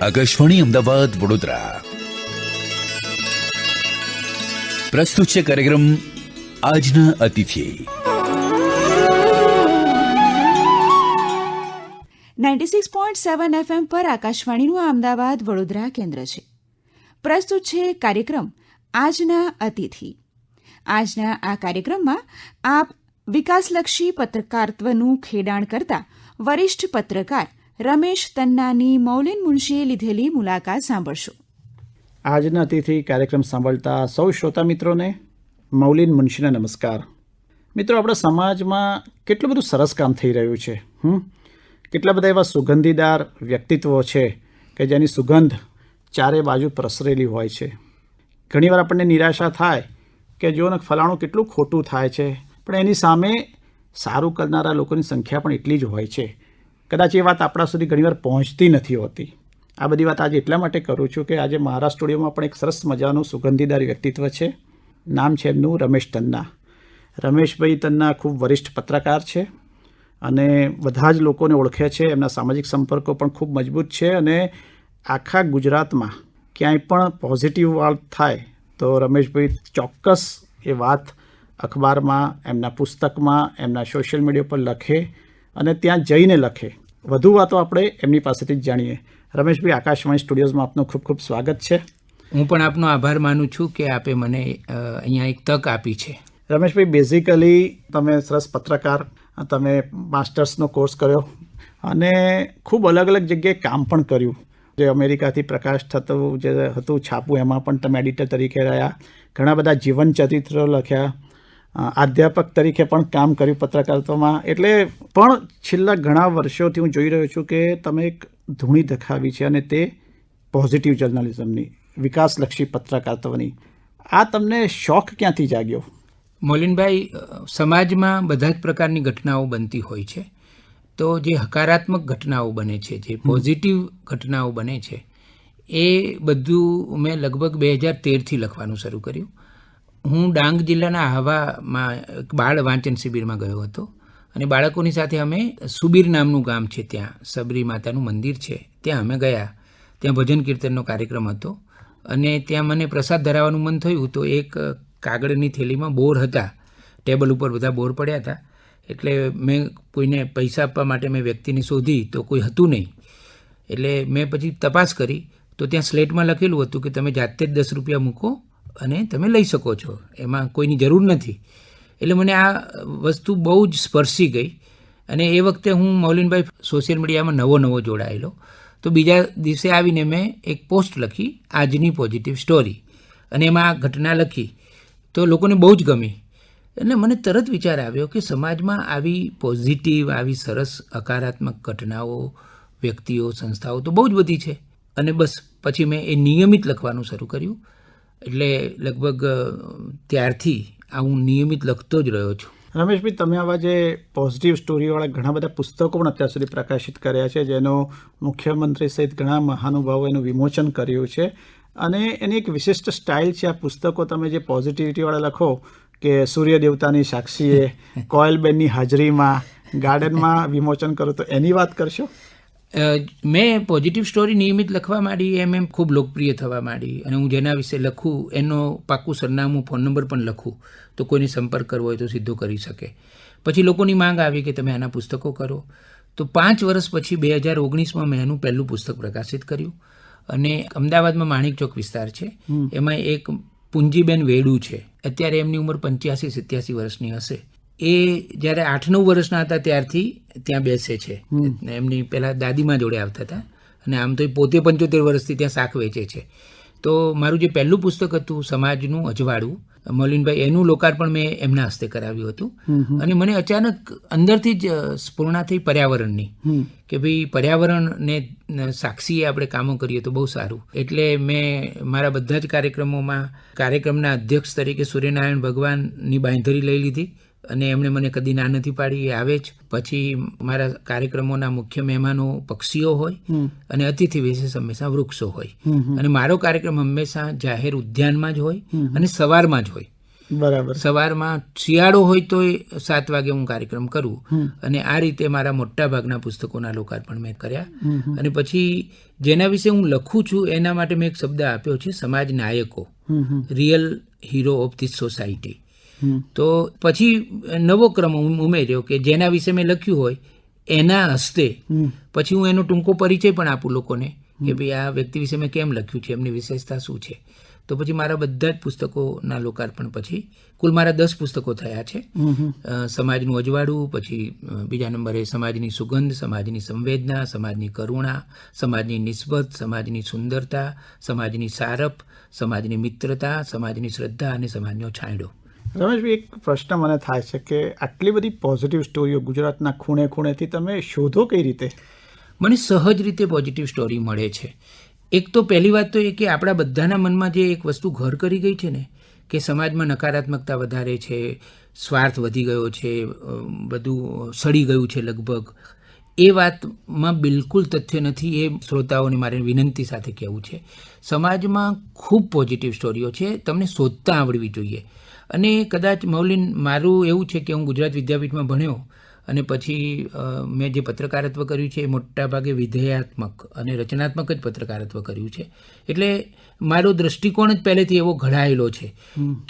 આકાશવાણી અમદાવાદ વડોદરા પ્રસ્તુત છે કાર્યક્રમ આજના અતિથિ. 96.7 FM પર આકાશવાણીનું અમદાવાદ વડોદરા કેન્દ્ર છે. પ્રસ્તુત છે કાર્યક્રમ આજના અતિથિ. આજના આ કાર્યક્રમમાં આપ વિકાસલક્ષી પત્રકારત્વનું ખેડાણ કરતા વરિષ્ઠ પત્રકાર રમેશ તન્નાની મૌલીન મુનશીએ લીધેલી મુલાકાત સાંભળશો. આજના અતિથિ કાર્યક્રમ સાંભળતા સૌ શ્રોતા મિત્રોને મૌલીન મુનશીના નમસ્કાર. મિત્રો, આપણા સમાજમાં કેટલું બધું સરસ કામ થઈ રહ્યું છે. કેટલા બધા એવા સુગંધીદાર વ્યક્તિત્વો છે કે જેની સુગંધ ચારે બાજુ પ્રસરેલી હોય છે. ઘણીવાર આપણને નિરાશા થાય કે જો ને ફલાણું કેટલું ખોટું થાય છે, પણ એની સામે સારું કરનારા લોકોની સંખ્યા પણ એટલી જ હોય છે. કદાચ એ વાત આપણા સુધી ઘણીવાર પહોંચતી નથી હોતી. આ બધી વાત આજે એટલા માટે કરું છું કે આજે મારા સ્ટુડિયોમાં પણ એક સરસ મજાનું સુગંધીદાર વ્યક્તિત્વ છે. નામ છે એમનું રમેશ તન્ના. રમેશભાઈ તન્ના ખૂબ વરિષ્ઠ પત્રકાર છે અને બધા જ લોકોને ઓળખે છે. એમના સામાજિક સંપર્કો પણ ખૂબ મજબૂત છે અને આખા ગુજરાતમાં ક્યાંય પણ પોઝિટિવ વાત થાય તો રમેશભાઈ ચોક્કસ એ વાત અખબારમાં, એમના પુસ્તકમાં, એમના સોશિયલ મીડિયા પર લખે અને ત્યાં જઈને લખે. વધુ વાતો આપણે એમની પાસેથી જ જાણીએ. રમેશભાઈ, આકાશવાણી સ્ટુડિયોઝમાં આપનું ખૂબ ખૂબ સ્વાગત છે. હું પણ આપનો આભાર માનું છું કે આપે મને અહીંયા એક તક આપી છે. રમેશભાઈ, બેઝિકલી તમે સરસ પત્રકાર, તમે માસ્ટર્સનો કોર્સ કર્યો અને ખૂબ અલગ અલગ જગ્યાએ કામ પણ કર્યું. જે અમેરિકાથી પ્રકાશ થતું જે હતું છાપું, એમાં પણ તમે એડિટર તરીકે રહ્યા. ઘણા બધા જીવન ચરિત્રો લખ્યા. અધ્યાપક તરીકે પણ કામ કર્યું પત્રકારત્વમાં. એટલે પણ છેલ્લા ઘણા વર્ષોથી હું જોઈ રહ્યો છું કે તમે એક ધૂણી દેખાવી છે અને તે પોઝિટિવ જર્નલિઝમની, વિકાસલક્ષી પત્રકારત્વની. આ તમને શોખ ક્યાંથી જાગ્યો? મોલીનભાઈ, સમાજમાં બધા જ પ્રકારની ઘટનાઓ બનતી હોય છે. તો જે હકારાત્મક ઘટનાઓ બને છે, જે પોઝિટિવ ઘટનાઓ બને છે, એ બધું મેં લગભગ 2013થી લખવાનું શરૂ કર્યું. હું ડાંગ જિલ્લાના આહવામાં બાળ વાંચન શિબિરમાં ગયો હતો અને બાળકોની સાથે અમે સુબીર નામનું ગામ છે, ત્યાં સબરી માતાનું મંદિર છે, ત્યાં અમે ગયા. ત્યાં ભજન કીર્તનનો કાર્યક્રમ હતો અને ત્યાં મને પ્રસાદ ધરાવવાનું મન થયું તો એક કાગળની થેલીમાં બોર હતા, ટેબલ ઉપર બધા બોર પડ્યા હતા. એટલે મેં કોઈને પૈસા આપવા માટે મેં વ્યક્તિને શોધી તો કોઈ હતું નહીં. એટલે મેં પછી તપાસ કરી તો ત્યાં સ્લેટમાં લખેલું હતું કે તમે જાતે જ 10 રૂપિયા મૂકો અને તમે લઈ શકો છો, એમાં કોઈની જરૂર નથી. એટલે મને આ વસ્તુ બહુ જ સ્પર્શી ગઈ અને એ વખતે હું મૌલીનભાઈ સોશિયલ મીડિયામાં નવો જોડાયેલો. તો બીજા દિવસે આવીને મેં એક પોસ્ટ લખી, આજની પોઝિટિવ સ્ટોરી, અને એમાં આ ઘટના લખી તો લોકોને બહુ જ ગમી. એટલે મને તરત વિચાર આવ્યો કે સમાજમાં આવી પોઝિટિવ, આવી સરસ હકારાત્મક ઘટનાઓ, વ્યક્તિઓ, સંસ્થાઓ તો બહુ જ બધી છે. અને બસ પછી મેં એ નિયમિત લખવાનું શરૂ કર્યું. એટલે લગભગ ત્યારથી આ હું નિયમિત લખતો જ રહ્યો છું. રમેશભાઈ, તમે આવા જે પોઝિટિવ સ્ટોરીવાળા ઘણા બધા પુસ્તકો પણ અત્યાર સુધી પ્રકાશિત કર્યા છે, જેનો મુખ્યમંત્રી સહિત ઘણા મહાનુભાવો એનું વિમોચન કર્યું છે અને એની એક વિશિષ્ટ સ્ટાઇલ છે. આ પુસ્તકો તમે જે પોઝિટિવિટીવાળા લખો કે સૂર્ય દેવતાની સાક્ષીએ, કોયલબેનની હાજરીમાં, ગાર્ડનમાં વિમોચન કરો, તો એની વાત કરશો? મેં પોઝિટિવ સ્ટોરી નિયમિત લખવા માંડી, એમ ખૂબ લોકપ્રિય થવા માંડી અને હું જેના વિશે લખું એનો પાક્કું સરનામું, ફોન નંબર પણ લખું તો કોઈને સંપર્ક કરવો હોય તો સીધો કરી શકે. પછી લોકોની માંગ આવી કે તમે આના પુસ્તકો કરો. તો 5 વર્ષ પછી 2019માં મેં એનું પહેલું પુસ્તક પ્રકાશિત કર્યું અને અમદાવાદમાં માણિક ચોક વિસ્તાર છે, એમાં એક પુંજીબેન વેડુ છે. અત્યારે એમની ઉંમર 85-87 વર્ષની હશે. એ જ્યારે 8-9 વર્ષના હતા ત્યારથી ત્યાં બેસે છે. એમની પહેલાં દાદીમાં જોડે આવતા હતા અને આમ તો એ પોતે 75 વર્ષથી ત્યાં શાક વેચે છે. તો મારું જે પહેલું પુસ્તક હતું સમાજનું અજવાળું, મૌલીનભાઈ, એનું લોકાર્પણ મેં એમના હસ્તે કરાવ્યું હતું. અને મને અચાનક અંદરથી જ સ્ફૂર્ણા થઈ પર્યાવરણની કે ભાઈ પર્યાવરણને સાક્ષીએ આપણે કામો કરીએ તો બહુ સારું. એટલે મેં મારા બધા જ કાર્યક્રમના અધ્યક્ષ તરીકે સૂર્યનારાયણ ભગવાનની બાંયધરી લઈ લીધી અને એમણે મને કદી ના નથી પાડી, એ આવે જ. પછી મારા કાર્યક્રમોના મુખ્ય મહેમાનો પક્ષીઓ હોય અને અતિથિ વિશેષ હંમેશા વૃક્ષો હોય. અને મારો કાર્યક્રમ હંમેશા જાહેર ઉદ્યાનમાં જ હોય અને સવારમાં જ હોય. બરાબર. સવારમાં શિયાળો હોય તો 7 વાગે હું કાર્યક્રમ કરું અને આ રીતે મારા મોટા ભાગના પુસ્તકોના લોકાર્પણ મેં કર્યા. અને પછી જેના વિશે હું લખું છું એના માટે મેં એક શબ્દ આપ્યો છે, સમાજ નાયકો, real hero of this society. તો પછી નવો ક્રમ ઉમેર્યો કે જેના વિશે મેં લખ્યું હોય એના હસ્તે પછી હું એનો ટૂંકો પરિચય પણ આપું લોકોને કે ભાઈ આ વ્યક્તિ વિશે મેં કેમ લખ્યું છે, એમની વિશેષતા શું છે. તો પછી મારા બધા જ પુસ્તકોના લોકાર્પણ પછી કુલ મારા 10 પુસ્તકો થયા છે. સમાજનું અજવાળું, પછી બીજા નંબરે સમાજની સુગંધ, સમાજની સંવેદના, સમાજની કરુણા, સમાજની નિસ્બત, સમાજની સુંદરતા, સમાજની સારપ, સમાજની મિત્રતા, સમાજની શ્રદ્ધા અને સમાજનો છાંયડો. રમેશભાઈ, એક પ્રશ્ન મને થાય છે કે આટલી બધી પોઝિટિવ સ્ટોરીઓ ગુજરાતના ખૂણે ખૂણેથી તમે શોધો કઈ રીતે? મને સહજ રીતે પોઝિટિવ સ્ટોરી મળે છે. એક તો પહેલી વાત તો એ કે આપણા બધાના મનમાં જે એક વસ્તુ ઘર કરી ગઈ છે ને કે સમાજમાં નકારાત્મકતા વધારે છે, સ્વાર્થ વધી ગયો છે, બધું સડી ગયું છે લગભગ, એ વાતમાં બિલકુલ તથ્ય નથી. એ શ્રોતાઓને મારે વિનંતી સાથે કહેવું છે, સમાજમાં ખૂબ પોઝિટિવ સ્ટોરીઓ છે, તમને શોધતા આવડવી જોઈએ. અને કદાચ મૌલિન, મારું એવું છે કે હું ગુજરાત વિદ્યાપીઠમાં ભણ્યો અને પછી મેં જે પત્રકારત્વ કર્યું છે એ મોટાભાગે વિધેયાત્મક અને રચનાત્મક જ પત્રકારત્વ કર્યું છે. એટલે મારો દૃષ્ટિકોણ જ પહેલેથી એવો ઘડાયેલો છે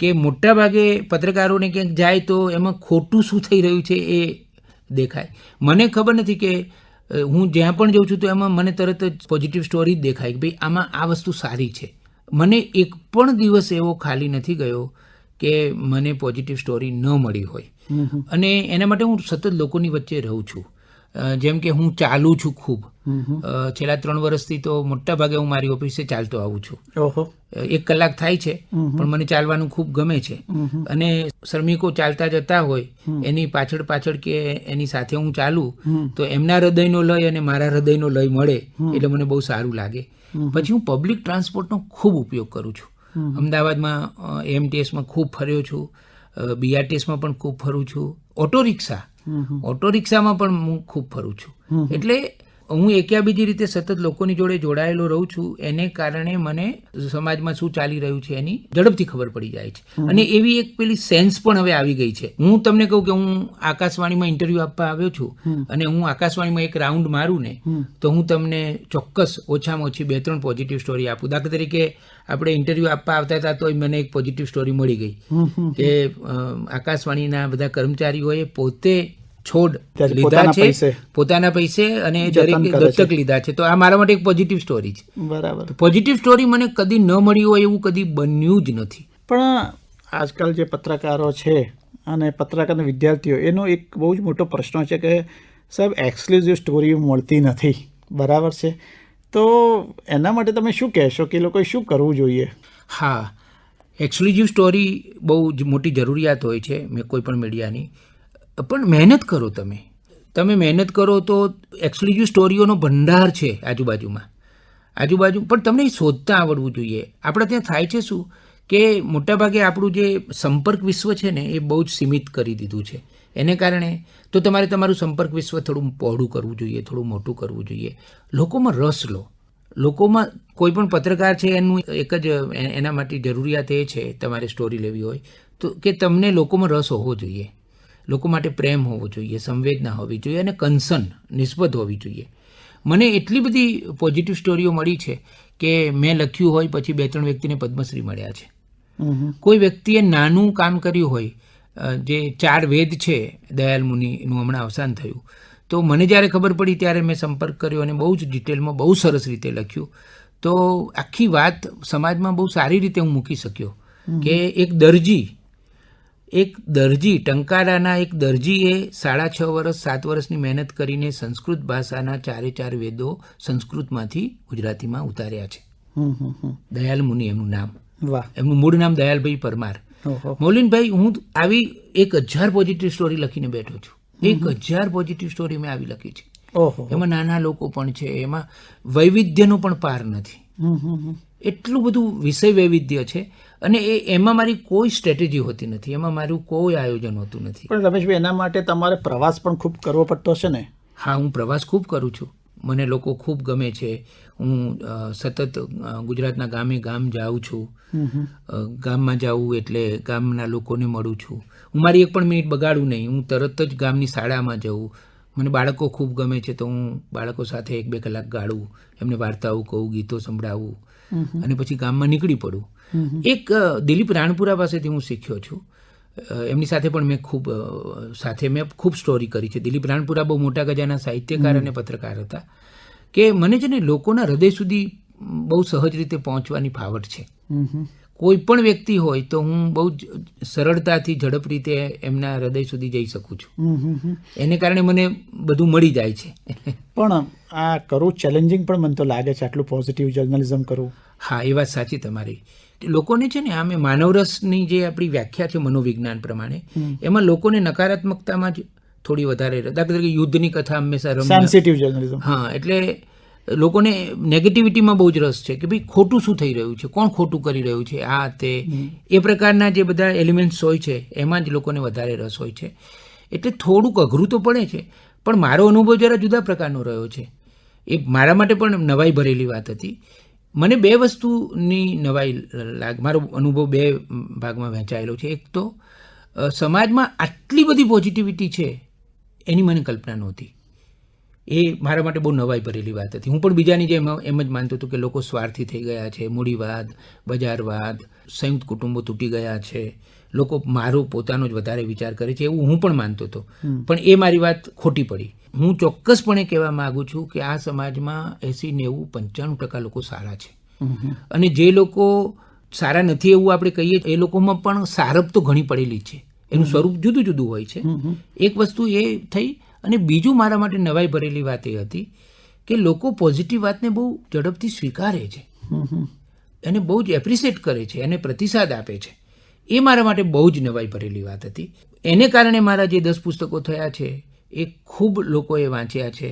કે મોટાભાગે પત્રકારોને ક્યાંક જાય તો એમાં ખોટું શું થઈ રહ્યું છે એ દેખાય. મને ખબર નથી કે હું જ્યાં પણ જઉં છું તો એમાં મને તરત જ પોઝિટિવ સ્ટોરી જ દેખાય કે ભાઈ આમાં આ વસ્તુ સારી છે. મને એક પણ દિવસ એવો ખાલી નથી ગયો કે મને પોઝિટિવ સ્ટોરી ન મળી હોય. અને એના માટે હું સતત લોકોની વચ્ચે રહું છું. જેમ કે હું ચાલું છું ખૂબ. છેલ્લા 3 વર્ષથી તો મોટા ભાગે હું મારી ઓફિસે ચાલતો આવું છું. 1 કલાક થાય છે પણ મને ચાલવાનું ખૂબ ગમે છે. અને શ્રમિકો ચાલતા જતા હોય એની પાછળ પાછળ કે એની સાથે હું ચાલું તો એમના હૃદયનો લય અને મારા હૃદયનો લય મળે એટલે મને બહુ સારું લાગે. પછી હું પબ્લિક ટ્રાન્સપોર્ટનો ખૂબ ઉપયોગ કરું છું. અમદાવાદમાં એમટીએસમાં ખૂબ ફર્યો છું, બીઆરટીએસમાં પણ ખૂબ ફરું છું, ઓટો રિક્ષામાં પણ હું ખૂબ ફરું છું. એટલે હું એક્યા બીજી રીતે સતત લોકોની જોડે જોડાયેલો રહું છું. એને કારણે મને સમાજમાં શું ચાલી રહ્યું છે એની ઝડપથી ખબર પડી જાય છે. અને એવી એક પેલી સેન્સ પણ હવે આવી ગઈ છે. હું તમને કહું કે હું આકાશવાણીમાં ઇન્ટરવ્યૂ આપવા આવ્યો છું અને હું આકાશવાણીમાં એક રાઉન્ડ મારું ને તો હું તમને ચોક્કસ ઓછામાં ઓછી 2-3 પોઝિટિવ સ્ટોરી આપું. દાખલા તરીકે આપણે ઇન્ટરવ્યૂ આપવા આવતા હતા તો મને એક પોઝિટિવ સ્ટોરી મળી ગઈ કે આકાશવાણીના બધા કર્મચારીઓએ પોતે છોડ લીધા છે પોતાના પૈસે અને દરેક દત્તક લીધા છે. તો આ મારા માટે એક પોઝિટિવ સ્ટોરી છે. બરાબર. પોઝિટિવ સ્ટોરી મને કદી ન મળી હોય એવું કદી બન્યું જ નથી. પણ આજકાલ જે પત્રકારો છે અને પત્રકારના વિદ્યાર્થીઓ, એનો એક બહુ જ મોટો પ્રશ્ન છે કે સાહેબ એક્સક્લુઝિવ સ્ટોરી મળતી નથી. બરાબર છે. તો એના માટે તમે શું કહેશો કે લોકોએ શું કરવું જોઈએ? હા, એક્સક્લુઝિવ સ્ટોરી બહુ જ મોટી જરૂરિયાત હોય છે કોઈ પણ મીડિયાની. પણ મહેનત કરો. તમે મહેનત કરો તો એક્સક્લુઝિવ સ્ટોરીઓનો ભંડાર છે આજુબાજુ પણ તમને શોધતા આવડવું જોઈએ. આપણે ત્યાં થાય છે શું કે મોટાભાગે આપણું જે સંપર્ક વિશ્વ છે ને એ બહુ જ સીમિત કરી દીધું છે. એને કારણે તો તમારે તમારું સંપર્ક વિશ્વ થોડું પહોળું કરવું જોઈએ, થોડું મોટું કરવું જોઈએ. લોકોમાં રસ લો. લોકોમાં કોઈ પણ પત્રકાર છે એનું એક જ એના માટે જરૂરિયાત એ છે તમારે સ્ટોરી લેવી હોય તો કે તમને લોકોમાં રસ હોવો જોઈએ, લોકો માટે પ્રેમ હોવો જોઈએ, સંવેદના હોવી જોઈએ અને કન્સર્ન નિસ્બત હોવી જોઈએ. મને એટલી બધી પોઝિટિવ સ્ટોરીઓ મળી છે કે મેં લખ્યું હોય પછી 2-3 વ્યક્તિને પદ્મશ્રી મળ્યા છે. કોઈ વ્યક્તિએ નાનું કામ કર્યું હોય, જે 4 વેદ છે દયાલ મુનિનું હમણાં અવસાન થયું, તો મને જ્યારે ખબર પડી ત્યારે મેં સંપર્ક કર્યો અને બહુ જ ડિટેલમાં બહુ સરસ રીતે લખ્યું. તો આખી વાત સમાજમાં બહુ સારી રીતે હું મૂકી શક્યો કે એક દરજી ટંકારાના એક દરજીએ 6.5 વર્ષ 7 વર્ષની મહેનત કરીને સંસ્કૃત ભાષાના 4 વેદો સંસ્કૃતમાંથી ગુજરાતીમાં ઉતાર્યા છે. દયાલ મુનિ એમનું નામ. એમનું મૂળ નામ દયાલભાઈ પરમાર. મૌલિનભાઈ, હું આવી 1000 પોઝિટિવ સ્ટોરી લખીને બેઠો છું. 1000 પોઝિટિવ સ્ટોરી મેં આવી લખી છે. એમાં નાના લોકો પણ છે, એમાં વૈવિધ્યનો પણ પાર નથી. એટલું બધું વિષય વૈવિધ્ય છે અને એમાં મારી કોઈ સ્ટ્રેટેજી હોતી નથી, એમાં મારું કોઈ આયોજન હોતું નથી. પણ રમેશભાઈ, એના માટે તમારે પ્રવાસ પણ ખૂબ કરવો પડતો હશે ને? હા, હું પ્રવાસ ખૂબ કરું છું. મને લોકો ખૂબ ગમે છે. હું સતત ગુજરાતના ગામે ગામ જાઉં છું. ગામમાં જાઉં એટલે ગામના લોકોને મળું છું. હું મારી એક પણ મિનિટ બગાડું નહીં. હું તરત જ ગામની શાળામાં જઉં. મને બાળકો ખૂબ ગમે છે તો હું બાળકો સાથે 1-2 કલાક ગાળું, એમને વાર્તાઓ કહું, ગીતો સંભળાવું અને પછી ગામમાં નીકળી પડું. એક દિલીપ રાણપુરા પાસેથી હું શીખ્યો છું. એમની સાથે પણ મેં ખૂબ સ્ટોરી કરી છે. દિલીપ રાણપુરા બહુ મોટા ગજાના સાહિત્યકાર અને પત્રકાર હતા કે મને છે ને લોકોના હૃદય સુધી બહુ સહજ રીતે પહોંચવાની ફાવટ છે. કોઈ પણ વ્યક્તિ હોય તો હું બહુ જ સરળતાથી ઝડપ રીતે એમના હૃદય સુધી જઈ શકું છું. એને કારણે મને બધું મળી જાય છે. પણ આ કરવું ચેલેન્જિંગ પણ મને તો લાગે છે, આટલું પોઝિટિવ જર્નલિઝમ કરવું. હા, એ વાત સાચી તમારી. લોકોને છે ને આમે માનવરસની જે આપણી વ્યાખ્યા છે મનોવિજ્ઞાન પ્રમાણે, એમાં લોકોને નકારાત્મકતામાં જ થોડી વધારે, દાખલા તરીકે યુદ્ધની કથા હંમેશા સેન્સિટિવ જર્નલિઝમ. હા, એટલે લોકોને નેગેટિવિટીમાં બહુ જ રસ છે કે ભાઈ ખોટું શું થઈ રહ્યું છે, કોણ ખોટું કરી રહ્યું છે, આ તે એ પ્રકારના જે બધા એલિમેન્ટ્સ હોય છે એમાં જ લોકોને વધારે રસ હોય છે. એટલે થોડુંક અઘરું તો પડે છે, પણ મારો અનુભવ જરા જુદા પ્રકારનો રહ્યો છે. એ મારા માટે પણ નવાઈ ભરેલી વાત હતી. મને 2 વસ્તુની નવાઈ મારો અનુભવ 2 ભાગમાં વહેંચાયેલો છે. એક તો સમાજમાં આટલી બધી પોઝિટિવિટી છે એની મને કલ્પના નહોતી. એ મારા માટે બહુ નવાઈ ભરેલી વાત હતી. હું પણ બીજાની જેમ એમ જ માનતો હતો કે લોકો સ્વાર્થી થઈ ગયા છે, મૂડીવાદ, બજારવાદ, સંયુક્ત કુટુંબો તૂટી ગયા છે, લોકો મારો પોતાનો જ વધારે વિચાર કરે છે, એવું હું પણ માનતો હતો. પણ એ મારી વાત ખોટી પડી. હું ચોક્કસપણે કહેવા માગું છું કે આ સમાજમાં 80-90-95% લોકો સારા છે. અને જે લોકો સારા નથી એવું આપણે કહીએ, એ લોકોમાં પણ સારપ તો ઘણી પડેલી છે. એનું સ્વરૂપ જુદું જુદું હોય છે. એક વસ્તુ એ થઈ. અને બીજું મારા માટે નવાઈ ભરેલી વાત એ હતી કે લોકો પોઝિટિવ વાતને બહુ ઝડપથી સ્વીકારે છે અને બહુ જ એપ્રિશિએટ કરે છે અને પ્રતિસાદ આપે છે. એ મારા માટે બહુ જ નવાઈ ભરેલી વાત હતી. એને કારણે મારા જે 10 પુસ્તકો થયા છે એ ખૂબ લોકોએ વાંચ્યા છે.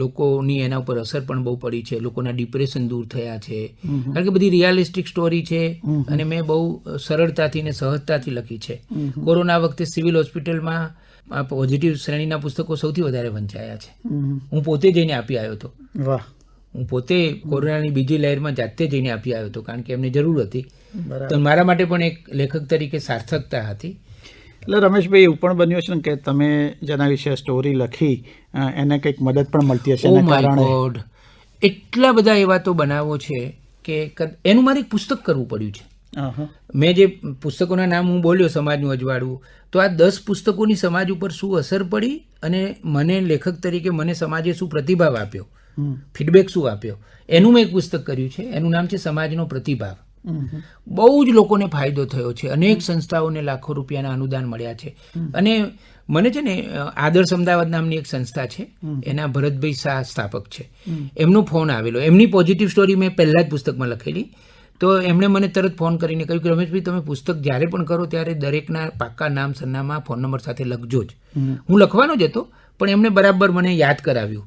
લોકોની એના ઉપર અસર પણ બહુ પડી છે. લોકોના ડિપ્રેશન દૂર થયા છે, કારણ કે બધી રિયાલિસ્ટિક સ્ટોરી છે અને મેં બહુ સરળતાથી ને સહજતાથી લખી છે. કોરોના વખતે સિવિલ હોસ્પિટલમાં આ પોઝિટિવ શ્રેણીના પુસ્તકો સૌથી વધારે વંચાયા છે. હું પોતે જઈને આપી આવ્યો હતો. વાહ. હું પોતે કોરોનાની બીજી લહેરમાં જાતે જઈને આપી આવ્યો હતો, કારણ કે એમને જરૂર હતી. તો મારા માટે પણ એક લેખક તરીકે સાર્થકતા હતી. એટલે રમેશભાઈ એવું પણ બન્યું છે ને કે તમે જેના વિશે સ્ટોરી લખી એને કંઈક મદદ પણ મળતી હશે. ઓ માય ગોડ, એટલા બધા એવા તો બનાવો છે કે એનું મારે એક પુસ્તક કરવું પડ્યું છે. મેં જે પુસ્તકોના નામ હું બોલ્યો, સમાજનું અજવાળું, તો આ 10 પુસ્તકોની સમાજ ઉપર શું અસર પડી અને મને લેખક તરીકે મને સમાજે શું પ્રતિભાવ આપ્યો, ફીડબેક શું આપ્યો, એનું મેં એક પુસ્તક કર્યું છે. એનું નામ છે સમાજનો પ્રતિભાવ. બહુ જ લોકોને ફાયદો થયો છે. અનેક સંસ્થાઓને લાખો રૂપિયાના અનુદાન મળ્યા છે. અને મને છે ને આદર્શ અમદાવાદ નામની એક સંસ્થા છે, એના ભરતભાઈ શાહ સ્થાપક છે. એમનો ફોન આવેલો. એમની પોઝિટિવ સ્ટોરી મેં પહેલાં જ પુસ્તકમાં લખેલી. તો એમણે મને તરત ફોન કરીને કહ્યું કે રમેશભાઈ, તમે પુસ્તક જ્યારે પણ કરો ત્યારે દરેકના પાક્કા નામ, સરનામા, ફોન નંબર સાથે લખજો જ. હું લખવાનો જ હતો, પણ એમણે બરાબર મને યાદ કરાવ્યું.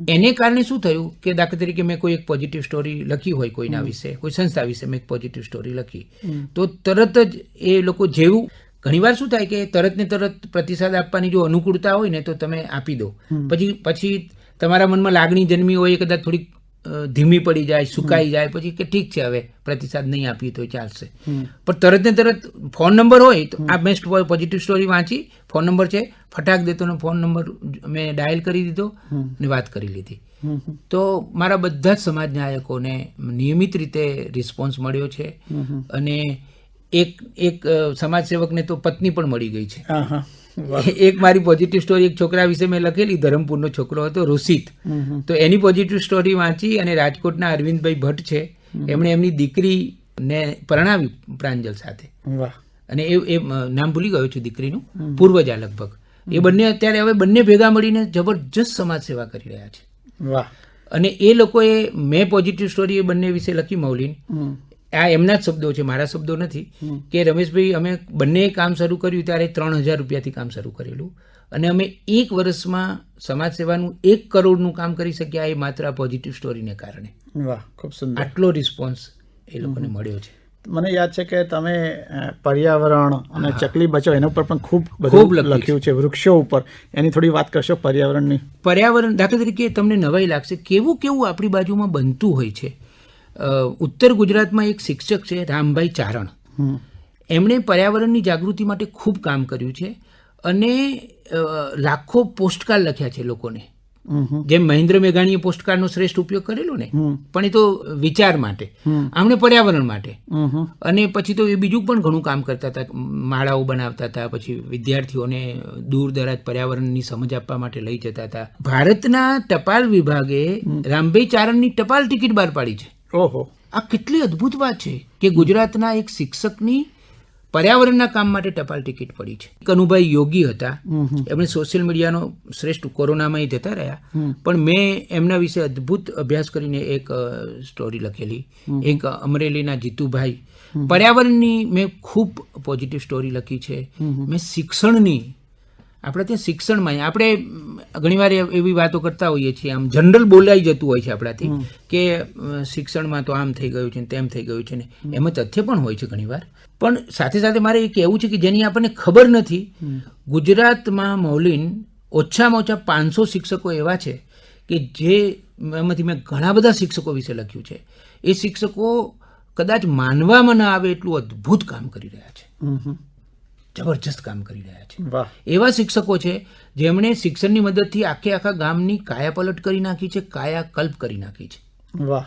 એને કારણે શું થયું કે દાખલા તરીકે મેં કોઈ એક પોઝિટિવ સ્ટોરી લખી હોય કોઈના વિશે, કોઈ સંસ્થા વિશે મેં એક પોઝિટિવ સ્ટોરી લખી, તો તરત જ એ લોકો જેવું, ઘણીવાર શું થાય કે તરત ને તરત પ્રતિસાદ આપવાની જો અનુકૂળતા હોય ને તો તમે આપી દો. પછી તમારા મનમાં લાગણી જન્મી હોય, કદાચ થોડીક ધીમી પડી જાય, સુકાઈ જાય, પછી કે ઠીક છે હવે પ્રતિસાદ નહીં આપીએ તો ચાલશે. પણ તરત ને તરત ફોન નંબર હોય તો આ મેં પોઝિટિવ સ્ટોરી વાંચી, ફોન નંબર છે, ફટાક દેતો ને ફોન નંબર મેં ડાયલ કરી દીધો ને વાત કરી લીધી. તો મારા બધા જ સમાજ નાયકોને નિયમિત રીતે રિસ્પોન્સ મળ્યો છે. અને એક સમાજ સેવકને તો પત્ની પણ મળી ગઈ છે. એક મારી પોઝિટિવ સ્ટોરી એક છોકરા વિશે મેં લખેલી, ધરમપુરનો છોકરો હતો રુસિત. તો એની પોઝિટિવ સ્ટોરી વાંચી અને રાજકોટના અરવિંદભાઈ ભટ્ટ છે, એમણે એમની દીકરીને પરણાવી પ્રાંજલ સાથે. અને એ નામ ભૂલી ગયો છું દીકરીનું, પૂર્વજા લગભગ. એ બંને અત્યારે હવે બંને ભેગા મળીને જબરજસ્ત સમાજ સેવા કરી રહ્યા છે. વાહ. અને એ લોકોએ મેં પોઝિટિવ સ્ટોરી એ બંને વિશે લખી, મૌલિન, આ એમના જ શબ્દો છે, મારા શબ્દો નથી, કે રમેશભાઈ અમે બંને કામ શરૂ કર્યું ત્યારે 3000 રૂપિયાથી કામ શરૂ કરેલું અને અમે 1 વર્ષમાં સમાજ સેવાનું 1 કરોડનું કામ કરી શક્યા, એ માત્ર આ પોઝિટિવ સ્ટોરીને કારણે. વાહ, ખૂબ સુંદર. આટલો રિસ્પોન્સ એ લોકોને મળ્યો છે. મને યાદ છે કે તમે પર્યાવરણ અને ચકલી બચાવ એના ઉપર પણ ખૂબ ખૂબ બધું લખ્યું છે, વૃક્ષો ઉપર. એની થોડી વાત કરશો પર્યાવરણની? પર્યાવરણ દાખલા તરીકે તમને નવાઈ લાગશે કેવું કેવું આપણી બાજુમાં બનતું હોય છે. ઉત્તર ગુજરાતમાં એક શિક્ષક છે રામભાઈ ચારણ, એમણે પર્યાવરણની જાગૃતિ માટે ખૂબ કામ કર્યું છે અને લાખો પોસ્ટકાર્ડ લખ્યા છે લોકોને. જેમ મહેન્દ્ર મેઘાણીએ પોસ્ટકાર્ડનો શ્રેષ્ઠ ઉપયોગ કરેલો ને, પણ એ તો વિચાર માટે, આમણે પર્યાવરણ માટે. અને પછી તો એ બીજું પણ ઘણું કામ કરતા હતા, માળાઓ બનાવતા હતા, પછી વિદ્યાર્થીઓને દૂર દરાજ પર્યાવરણની સમજ આપવા માટે લઈ જતા હતા. ભારતના ટપાલ વિભાગે રામભાઈ ચારણની ટપાલ ટિકિટ બહાર પાડી છે. ઓહો, આ કેટલી અદ્ભુત વાત છે કે ગુજરાતના એક શિક્ષકની પર્યાવરણના કામ માટે ટપાલ ટિકિટ પડી છે. કનુભાઈ યોગી હતા, એમણે સોશિયલ મીડિયાનો શ્રેષ્ઠ કોરોનામાં જતા રહ્યા, પણ મેં એમના વિશે અદ્ભુત અભ્યાસ કરીને એક સ્ટોરી લખેલી. એક અમરેલીના જીતુભાઈ, પર્યાવરણની મેં ખૂબ પોઝિટિવ સ્ટોરી લખી છે. મેં શિક્ષણની, આપણે ત્યાં શિક્ષણમાં આપણે ઘણીવાર એવી વાતો કરતા હોઈએ છીએ, આમ જનરલ બોલાઈ જતું હોય છે આપણાથી કે શિક્ષણમાં તો આમ થઈ ગયું છે ને તેમ થઈ ગયું છે ને, એમાં તથ્ય પણ હોય છે ઘણીવાર. પણ સાથે સાથે મારે એ કહેવું છે કે જેની આપણને ખબર નથી, ગુજરાતમાં મૌલિન ઓછામાં ઓછા 500 શિક્ષકો એવા છે કે જે એમાંથી મેં ઘણા બધા શિક્ષકો વિશે લખ્યું છે. એ શિક્ષકો કદાચ માનવામાં ન આવે એટલું અદ્ભુત કામ કરી રહ્યા છે, જબરજસ્ત કામ કરી રહ્યા છે. વાહ. એવા શિક્ષકો છે જેમણે શિક્ષણની મદદથી આખા ગામની કાયાપલટ કરી નાખી છે, કાયાકલ્પ કરી નાખી છે. વાહ.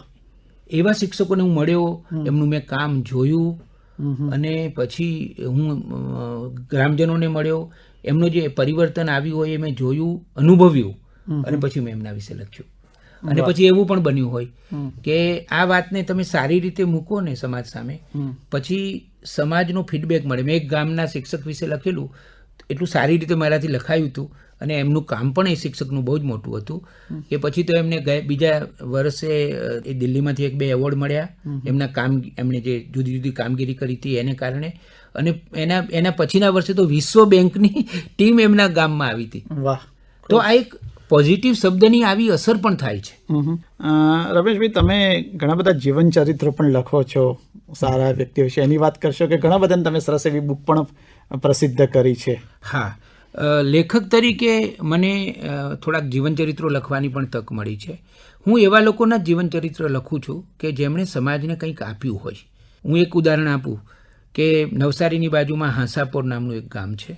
એવા શિક્ષકોને હું મળ્યો, એમનું મેં કામ જોયું, અને પછી હું ગ્રામજનોને મળ્યો, એમનું જે પરિવર્તન આવ્યું હોય એ મેં જોયું, અનુભવ્યું, અને પછી મેં એમના વિશે લખ્યું. અને પછી એવું પણ બન્યું હોય કે આ વાતને તમે સારી રીતે મૂકો ને સમાજ સામે, પછી સમાજનો ફીડબેક મળે. મેં એક ગામના શિક્ષક વિશે લખેલું, એટલું સારી રીતે મારાથી લખાયું હતું, અને એમનું કામ પણ એ શિક્ષકનું બહુ જ મોટું હતું કે પછી તો એમને બીજા વર્ષે એ દિલ્હીમાંથી 1-2 એવોર્ડ મળ્યા એમના કામ, એમણે જે જુદી જુદી કામગીરી કરી હતી એને કારણે. અને એના પછીના વર્ષે તો વિશ્વ બેંકની ટીમ એમના ગામમાં આવી હતી. વાહ. તો આ એક પોઝિટિવ શબ્દની આવી અસર પણ થાય છે. રમેશભાઈ, તમે ઘણા બધા જીવન ચરિત્રો પણ લખો છો સારા વ્યક્તિઓ વિશે, એની વાત કરશો કે ઘણા બધાને તમે સરસ એવી બુક પણ પ્રસિદ્ધ કરી છે? હા, લેખક તરીકે મને થોડાક જીવનચરિત્રો લખવાની પણ તક મળી છે. હું એવા લોકોના જીવનચરિત્ર લખું છું કે જેમણે સમાજને કંઈક આપ્યું હોય. હું એક ઉદાહરણ આપું કે નવસારીની બાજુમાં હાંસાપોર નામનું એક ગામ છે,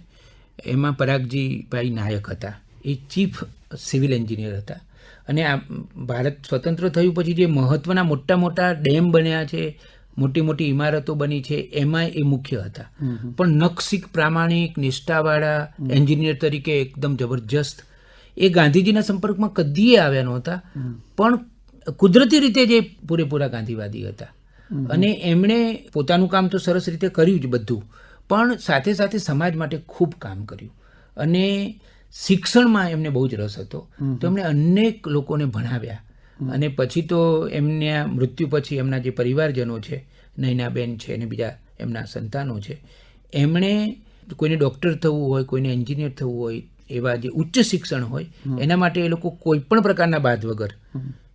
એમાં પરાગજીભાઈ નાયક હતા. એ ચીફ સિવિલ એન્જિનિયર હતા, અને આ ભારત સ્વતંત્ર થયું પછી જે મહત્ત્વના મોટા મોટા ડેમ બન્યા છે, મોટી મોટી ઇમારતો બની છે, એમાં એ મુખ્ય હતા. પણ નખશીખ, પ્રામાણિક, નિષ્ઠાવાળા એન્જિનિયર તરીકે એકદમ જબરજસ્ત. એ ગાંધીજીના સંપર્કમાં કદીએ આવ્યા નહોતા, પણ કુદરતી રીતે જે પૂરેપૂરા ગાંધીવાદી હતા. અને એમણે પોતાનું કામ તો સરસ રીતે કર્યું જ બધું, પણ સાથે સાથે સમાજ માટે ખૂબ કામ કર્યું. અને શિક્ષણમાં એમને બહુ જ રસ હતો, તો એમણે અનેક લોકોને ભણાવ્યા. અને પછી તો એમના મૃત્યુ પછી એમના જે પરિવારજનો છે, નૈનાબેન છે અને બીજા એમના સંતાનો છે, એમણે કોઈને ડૉક્ટર થવું હોય, કોઈને એન્જિનિયર થવું હોય, એવા જે ઉચ્ચ શિક્ષણ હોય એના માટે એ લોકો કોઈ પણ પ્રકારના બાદ વગર,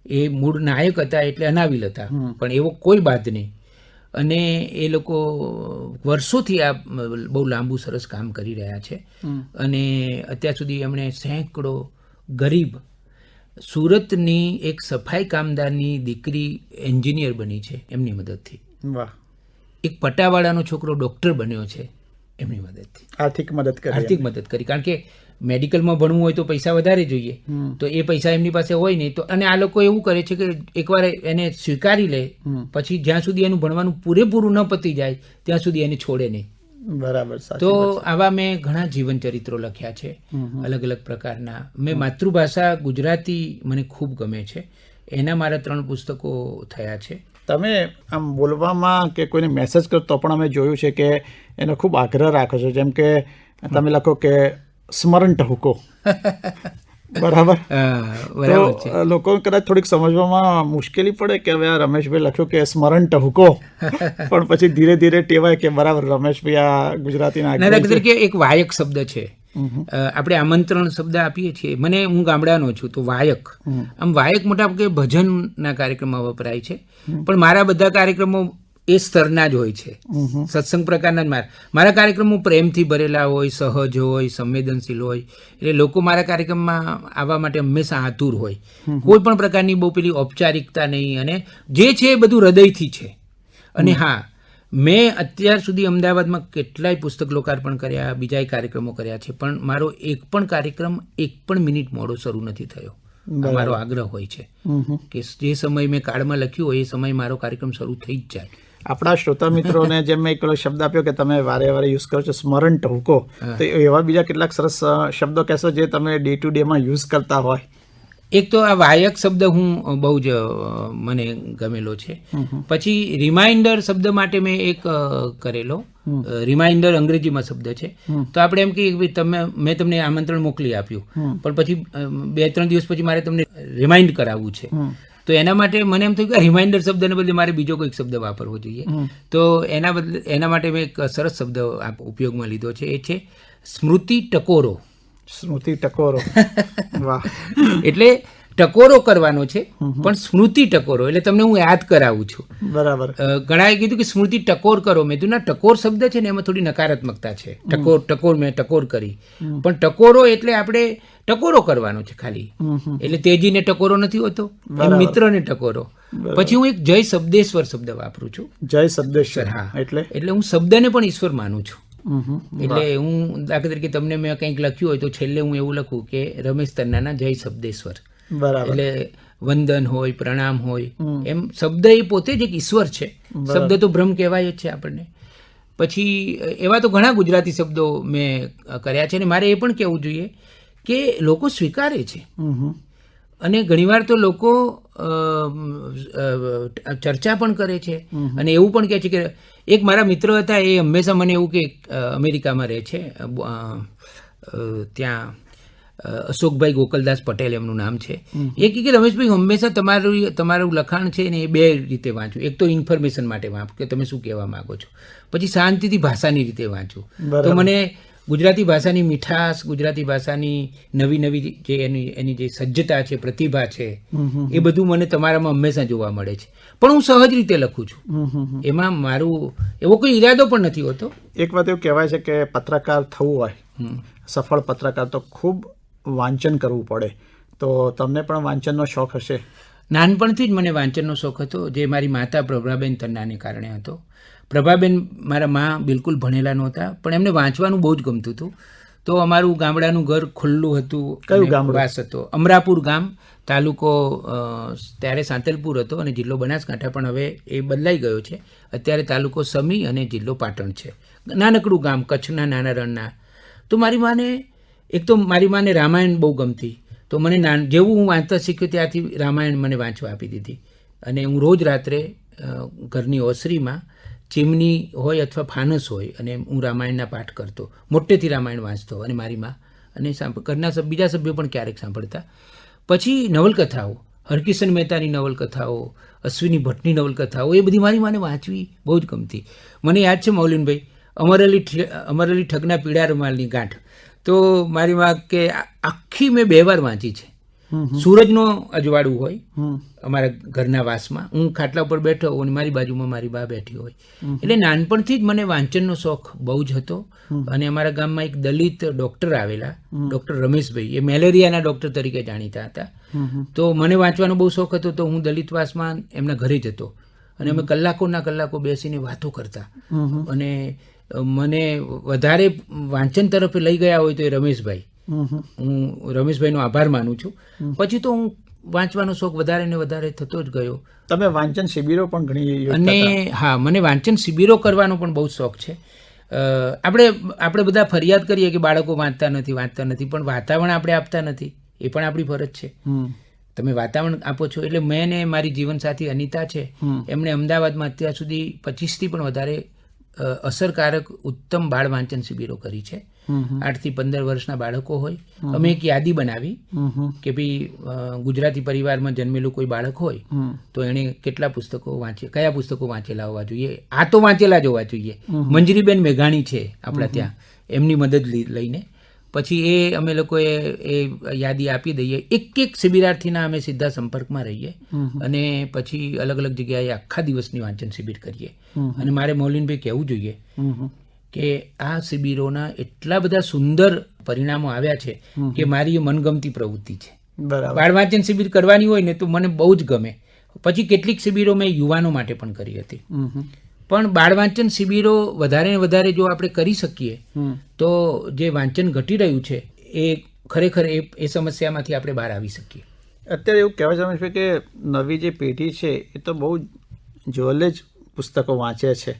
એ મૂળ નાયક હતા એટલે અનાવિલ હતા, પણ એવો કોઈ બાદ નહીં. અને એ લોકો વર્ષોથી આ બહુ લાંબુ સરસ કામ કરી રહ્યા છે. અને અત્યાર સુધી એમણે સેંકડો ગરીબ, સુરતની એક સફાઈ કામદારની દીકરી એન્જિનિયર બની છે એમની મદદથી. વાહ. એક પટાવાળાનો છોકરો ડૉક્ટર બન્યો છે એમની મદદથી. આર્થિક મદદ કરી. કારણ કે મેડિકલમાં ભણવું હોય તો પૈસા વધારે જોઈએ, તો એ પૈસા એમની પાસે હોય નહીં. તો અને આ લોકો એવું કરે છે કે એકવાર એને સ્વીકારી લે, પછી જ્યાં સુધી એનું ભણવાનું પૂરેપૂરું ન પતી જાય ત્યાં સુધી એને છોડે નહીં. બરાબર. તો આવા મેં ઘણા જીવન ચરિત્રો લખ્યા છે, અલગ અલગ પ્રકારના. મેં માતૃભાષા ગુજરાતી મને ખૂબ ગમે છે, એના મારા 3 પુસ્તકો થયા છે. તમે આમ બોલવામાં કે કોઈને મેસેજ કરતો પણ અમે જોયું છે કે એનો ખૂબ આગ્રહ રાખો છો, જેમ કે તમે લખો કે સ્મરણ ટહુકો. બરાબર. તો લોકો કદાચ થોડીક સમજવામાં મુશ્કેલી પડે કે હવે આ રમેશભાઈ લખ્યું કે સ્મરણ ટહુકો, પણ પછી ધીરે ધીરે ટેવાય કે બરાબર રમેશભાઈ આ ગુજરાતીના તરીકે એક વાયક શબ્દ છે. આપણે આમંત્રણ શબ્દ આપીએ છીએ. હું ગામડાનો છું, તો વાયક, આમ વાયક મોટા ભાગે ભજનના કાર્યક્રમમાં વપરાય છે, પણ મારા બધા કાર્યક્રમો એ સ્તરના જ હોય છે. સત્સંગ પ્રકારના જ મારા કાર્યક્રમો પ્રેમથી ભરેલા હોય, સહજ હોય, સંવેદનશીલ હોય. એટલે લોકો મારા કાર્યક્રમમાં આવવા માટે હંમેશા આતુર હોય. કોઈ પણ પ્રકારની બહુ પેલી ઔપચારિકતા નહીં, અને જે છે એ બધું હૃદયથી છે. અને હા, મેં અત્યાર સુધી અમદાવાદમાં કેટલાય પુસ્તક લોકાર્પણ કર્યા, બીજાય કાર્યક્રમો કર્યા છે, પણ મારો એક પણ કાર્યક્રમ 1 પણ મિનિટ મોડો શરૂ નથી થયો. મારો આગ્રહ હોય છે કે જે સમય મેં કાર્ડમાં લખ્યું હોય એ સમય મારો કાર્યક્રમ શરૂ થઈ જ જાય. આપણા શ્રોતા મિત્રોને જેમ મેં પેલો શબ્દ આપ્યો કે તમે વારે વારે યુઝ કરો છો, સ્મરણ ટહુકો, તો એવા બીજા કેટલાક સરસ શબ્દો કહેશો જે તમે ડે ટુ ડેમાં યુઝ કરતા હોય? એક તો આ વાયક શબ્દ હું બહુ જ મને ગમેલો છે. પછી રિમાઇન્ડર શબ્દ માટે મેં એક કરેલો. રિમાઇન્ડર અંગ્રેજીમાં શબ્દ છે. તો આપણે એમ કહીએ કે મેં તમને આમંત્રણ મોકલી આપ્યું, પણ પછી 2-3 દિવસ પછી મારે તમને રિમાઇન્ડ કરાવવું છે. તો એના માટે મને એમ થયું કે રિમાઇન્ડર શબ્દને બદલે મારે બીજો કોઈક શબ્દ વાપરવો જોઈએ. તો એના માટે મેં એક સરસ શબ્દ ઉપયોગમાં લીધો છે. એ છે સ્મૃતિ ટકોરો. સ્મૃતિ ટકોરો. વાહ. એટલે ટકોરો કરવાનો છે, પણ સ્મૃતિ ટકોરો, એટલે તમને હું યાદ કરાવું છું. બરાબર. ઘણાએ કીધું કે સ્મૃતિ ટકોર કરો. મેં કીધું ના, ટકોર શબ્દ છે ને એમાં થોડી નકારાત્મકતા છે. ટકોર મેં ટકોર કરી, પણ ટકોરો એટલે આપણે ટકોરો કરવાનો છે ખાલી. એટલે તેજીને ટકોરો નથી હોતો, એમ મિત્રને ટકોરો. પછી હું એક જય શબ્દેશ્વર શબ્દ વાપરું છું. જય શબ્દેશ્વર. હા, એટલે હું શબ્દને પણ ઈશ્વર માનું છું. એટલે હું દાખલા તરીકે તમને મેં કંઈક લખ્યું હોય તો છેલ્લે હું એવું લખું કે રમેશ તન્નાના જય શબ્દેશ્વર. બરાબર. એટલે વંદન હોય, પ્રણામ હોય, એમ શબ્દ એ પોતે જ એક ઈશ્વર છે. શબ્દ તો બ્રહ્મ કહેવાય જ છે આપણને. પછી એવા તો ઘણા ગુજરાતી શબ્દો મેં કર્યા છે. અને મારે એ પણ કહેવું જોઈએ કે લોકો સ્વીકારે છે. અને ઘણીવાર તો લોકો ચર્ચા પણ કરે છે, અને એવું પણ કહે છે કે એક મારા મિત્ર હતા, એ હંમેશા મને એવું કે અમેરિકામાં રહે છે, ત્યાં અશોકભાઈ ગોકલદાસ પટેલ એમનું નામ છે. એ કહે કે રમેશભાઈ, હંમેશા તમારું લખાણ છે ને એ 2 રીતે વાંચું. એક તો ઇન્ફોર્મેશન માટે વાંચું કે તમે શું કહેવા માંગો છો, પછી શાંતિથી ભાષાની રીતે વાંચું. તો મને ગુજરાતી ભાષાની મીઠાશ, ગુજરાતી ભાષાની નવી જે એની જે સજ્જતા છે, પ્રતિભા છે, એ બધું મને તમારામાં હંમેશા જોવા મળે છે. પણ હું સહજ રીતે લખું છું. એમાં મારું એવો કોઈ ઈરાદો પણ નથી હોતો. એક વાત એવું કહેવાય છે કે પત્રકાર થવું હોય, સફળ પત્રકાર, તો ખૂબ વાંચન કરવું પડે. તો તમને પણ વાંચનનો શોખ હશે? નાનપણથી જ મને વાંચનનો શોખ હતો, જે મારી માતા પ્રભાબેન તન્નાને કારણે હતો. પ્રભાબેન મારા મા બિલકુલ ભણેલા નહોતા, પણ એમને વાંચવાનું બહુ જ ગમતું હતું. તો અમારું ગામડાનું ઘર ખુલ્લું હતું. કયું ગામડું? વાસ હતો અમરાપુર ગામ. તાલુકો ત્યારે સાંતલપુર હતો અને જિલ્લો બનાસકાંઠા, પણ હવે એ બદલાઈ ગયો છે. અત્યારે તાલુકો સમી અને જિલ્લો પાટણ છે. નાનકડું ગામ, કચ્છના નાના રણના. તો મારી માને રામાયણ બહુ ગમતી. તો મને જેવું હું વાંચતા શીખ્યો ત્યારથી રામાયણ મને વાંચવા આપી દીધી. અને હું રોજ રાત્રે ઘરની ઓસરીમાં ચીમની હોય અથવા ફાનસ હોય અને હું રામાયણના પાઠ કરતો. મોટેથી રામાયણ વાંચતો, અને મારી માં અને ઘરના બીજા સભ્યો પણ ક્યારેક સાંભળતા. પછી નવલકથાઓ, હરકિશન મહેતાની નવલકથાઓ, અશ્વિની ભટ્ટની નવલકથાઓ, એ બધી મારી માને વાંચવી બહુ જ ગમતી. મને યાદ છે મૌલીનભાઈ, અમરેલી ઠગના પીળા રૂમાલની ગાંઠ, તો મારી માં કે આખી મેં 2 વાર વાંચી છે. સૂરજનો અજવાળું હોય અમારા ઘરના વાસમાં, હું ખાટલા ઉપર બેઠો અને મારી બાજુમાં મારી બા બેઠી હોય. એટલે નાનપણથી જ મને વાંચનનો શોખ બહુ જ હતો. અને અમારા ગામમાં એક દલિત ડૉક્ટર આવેલા, ડૉક્ટર રમેશભાઈ, એ મેલેરિયાના ડૉક્ટર તરીકે જાણીતા હતા. તો મને વાંચવાનો બહુ શોખ હતો, તો હું દલિતવાસમાં એમના ઘરે જતો, અને અમે કલાકો બેસીને વાતો કરતા. અને મને વધારે વાંચન તરફ લઈ ગયા હોય તો એ રમેશભાઈ. હું રમેશભાઈનો આભાર માનું છું. પછી તો હું વાંચવાનો શોખ વધારે ને વધારે થતો જ ગયો. તમે વાંચન શિબિરો પણ ઘણી? અને હા, મને વાંચન શિબિરો કરવાનો પણ બહુ શોખ છે. આપણે બધા ફરિયાદ કરીએ કે બાળકો વાંચતા નથી, પણ વાતાવરણ આપણે આપતા નથી, એ પણ આપણી ફરજ છે. તમે વાતાવરણ આપો છો. એટલે મેં ને મારી જીવનસાથી અનિતા છે, એમણે અમદાવાદમાં અત્યાર સુધી 25થી પણ વધારે અસરકારક ઉત્તમ બાળ વાંચન શિબિરો કરી છે. 8 થી 15 વર્ષના બાળકો હોય. અમે એક યાદી બનાવી કે ભાઈ ગુજરાતી પરિવારમાં જન્મેલું કોઈ બાળક હોય તો એણે કેટલા પુસ્તકો કયા પુસ્તકો વાંચેલા હોવા જોઈએ. આ તો વાંચેલા જ હોવા જોઈએ. મંજરીબેન મેઘાણી છે આપણા ત્યાં, એમની મદદ લઈને. પછી એ અમે લોકોએ એ યાદી આપી દઈએ. એક શિબિરાર્થીના અમે સીધા સંપર્કમાં રહીએ અને પછી અલગ અલગ જગ્યાએ આખા દિવસની વાંચન શિબિર કરીએ. અને મારે મૌલિનભાઈ કહેવું જોઈએ કે આ શિબિરોના એટલા બધા સુંદર પરિણામો આવ્યા છે કે મારી એ મનગમતી પ્રવૃત્તિ છે. બરાબર. બાળ વાંચન શિબિર કરવાની હોય ને તો મને બહુ જ ગમે. પછી કેટલીક શિબિરો મેં યુવાનો માટે પણ કરી હતી. પણ બાળ વાંચન શિબિરો વધારે ને વધારે જો આપણે કરી શકીએ તો જે વાંચન ઘટી રહ્યું છે એ ખરેખર એ સમસ્યામાંથી આપણે બહાર આવી શકીએ. અત્યારે એવું કહેવા છે કે નવી જે પેઢી છે એ તો બહુ જોલે જ પુસ્તકો વાંચે છે,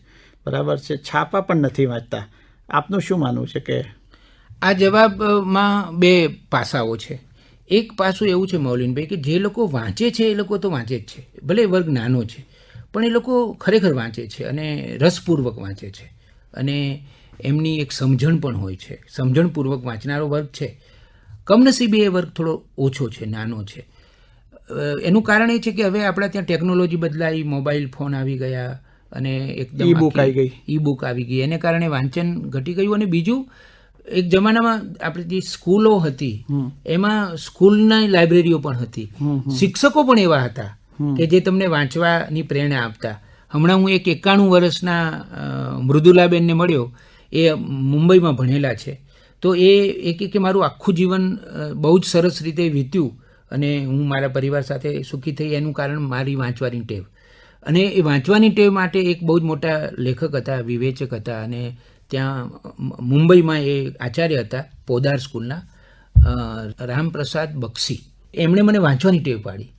બરાબર છે, છાપા પણ નથી વાંચતા. આપનું શું માનવું છે કે આ જવાબમાં બે પાસાઓ છે. એક પાસું એવું છે મૌલિનભાઈ કે જે લોકો વાંચે છે એ લોકો તો વાંચે જ છે, ભલે વર્ગ નાનો છે પણ એ લોકો ખરેખર વાંચે છે અને રસપૂર્વક વાંચે છે અને એમની એક સમજણ પણ હોય છે. સમજણપૂર્વક વાંચનારો વર્ગ છે. કમનસીબે એ વર્ગ થોડો ઓછો છે, નાનો છે. એનું કારણ એ છે કે હવે આપણા ત્યાં ટેકનોલોજી બદલાઈ, મોબાઈલ ફોન આવી ગયા અને એકદમ ઈ બુક આવી ગઈ. એને કારણે વાંચન ઘટી ગયું. અને બીજું, એક જમાનામાં આપણી જે સ્કૂલો હતી એમાં સ્કૂલની લાઇબ્રેરીઓ પણ હતી, શિક્ષકો પણ એવા હતા કે જે તમને વાંચવાની પ્રેરણા આપતા. હમણાં હું એક 91 વર્ષના મૃદુલાબેનને મળ્યો, એ મુંબઈમાં ભણેલા છે. તો એ કે મારું આખું જીવન બહુ જ સરસ રીતે વીત્યું અને હું મારા પરિવાર સાથે સુખી થઈ, એનું કારણ મારી વાંચવાની ટેવ. અને એ વાંચવાની ટેવ માટે એક બહુ જ મોટા લેખક હતા, વિવેચક હતા અને ત્યાં મુંબઈમાં એ આચાર્ય હતા પોદાર સ્કૂલના, રામપ્રસાદ બક્ષી. એમણે મને વાંચવાની ટેવ પાડી.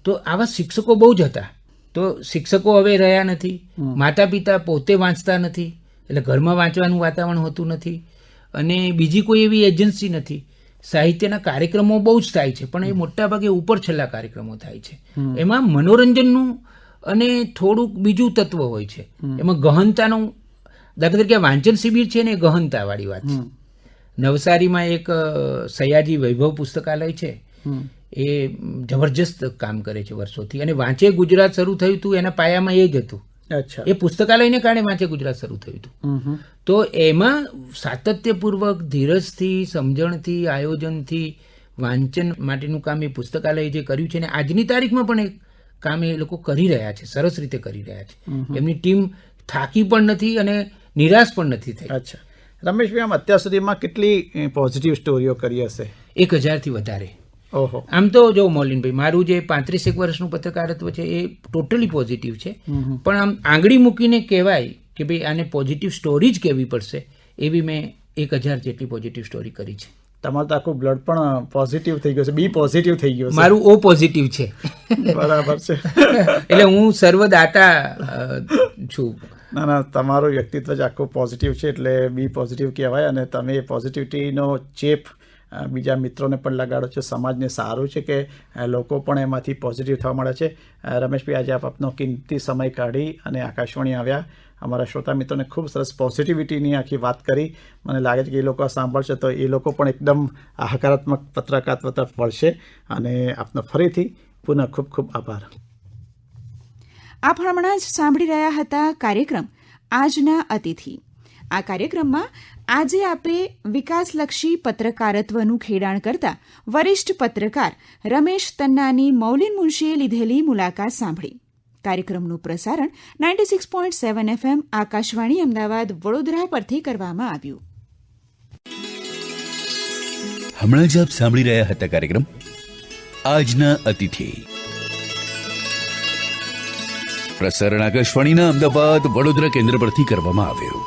તો આવા શિક્ષકો બહુ જ હતા. તો શિક્ષકો હવે રહ્યા નથી, માતા પિતા પોતે વાંચતા નથી, એટલે ઘરમાં વાંચવાનું વાતાવરણ હોતું નથી. અને બીજી કોઈ એવી એજન્સી નથી. સાહિત્યના કાર્યક્રમો બહુ જ થાય છે પણ એ મોટાભાગે ઉપર છેલ્લા કાર્યક્રમો થાય છે. એમાં મનોરંજનનું અને થોડુંક બીજું તત્વ હોય છે. એમાં ગહનતાનું, દાખલા તરીકે વાંચન શિબિર છે ને એ ગહનતાવાળી વાત છે. નવસારીમાં એક સયાજી વૈભવ પુસ્તકાલય છે, એ જબરજસ્ત કામ કરે છે વર્ષોથી. અને વાંચે ગુજરાત શરૂ થયું હતું એના પાયામાં એ જ હતું. અચ્છા. એ પુસ્તકાલયને કારણે વાંચે ગુજરાત શરૂ થયું હતું. તો એમાં સાતત્યપૂર્વક, ધીરજથી, સમજણથી, આયોજનથી વાંચન માટેનું કામ એ પુસ્તકાલયે જે કર્યું છે ને આજની તારીખમાં પણ એ કામ એ લોકો કરી રહ્યા છે, સરસ રીતે કરી રહ્યા છે. એમની ટીમ થાકી પણ નથી અને નિરાશ પણ નથી થઈ. અચ્છા રમેશભાઈ, આમ અત્યાર સુધીમાં કેટલી પોઝિટિવ સ્ટોરીઓ કરી હશે? 1000થી વધારે. ઓહો. આમ તો જો મૌલિનભાઈ, મારું જે 35 વર્ષનું પત્રકારત્વ છે એ ટોટલી પોઝિટિવ છે. પણ આમ આંગળી મૂકીને કહેવાય કે ભાઈ આને પોઝિટિવ સ્ટોરી જ કહેવી પડશે એવી મેં 1000 જેટલી પોઝિટિવ સ્ટોરી કરી છે. તમારું તો આખું બ્લડ પણ પોઝિટિવ થઈ ગયું છે, બી પોઝિટિવ થઈ ગયું છે. મારું ઓ પોઝિટિવ છે. બરાબર છે. એટલે હું સર્વદાતા છું. ના ના, તમારું વ્યક્તિત્વ જ આખું પોઝિટિવ છે એટલે બી પોઝિટિવ કહેવાય. અને તમે એ પોઝિટિવિટીનો ચેપ બીજા મિત્રોને પણ લગાડો છો. સમાજને સારું છે કે લોકો પણ એમાંથી પોઝિટિવ થવા મળે છે. રમેશભાઈ, આજે આપ આપનો કિંમતી સમય કાઢી અને આકાશવાણી આવ્યા. અમારા શ્રોતા મિત્રોને ખૂબ સરસ પોઝિટિવિટીની આખી વાત કરી. મને લાગે છે કે એ લોકો સાંભળશે તો એ લોકો પણ એકદમ હકારાત્મક પત્રકારત્વ તરફ વળશે. અને આપનો ફરીથી પુનઃ ખૂબ ખૂબ આભાર. આપ હમણાં જ સાંભળી રહ્યા હતા કાર્યક્રમ આજના અતિથિ. આ કાર્યક્રમમાં આજે આપે વિકાસલક્ષી પત્રકારત્વનું ખેડાણ કરતા વરિષ્ઠ પત્રકાર રમેશ તન્નાની મૌલિન મુનશીએ લીધેલી મુલાકાત સાંભળી. કાર્યક્રમનું પ્રસારણ 96.7 FM આકાશવાણી અમદાવાદ વડોદરા પરથી કરવામાં આવ્યું. હમણાં જ આપ સાંભળી રહ્યા હતા કાર્યક્રમ આજના અતિથિ. પ્રસારણ આકાશવાણીના અમદાવાદ વડોદરા કેન્દ્ર પરથી કરવામાં આવ્યું.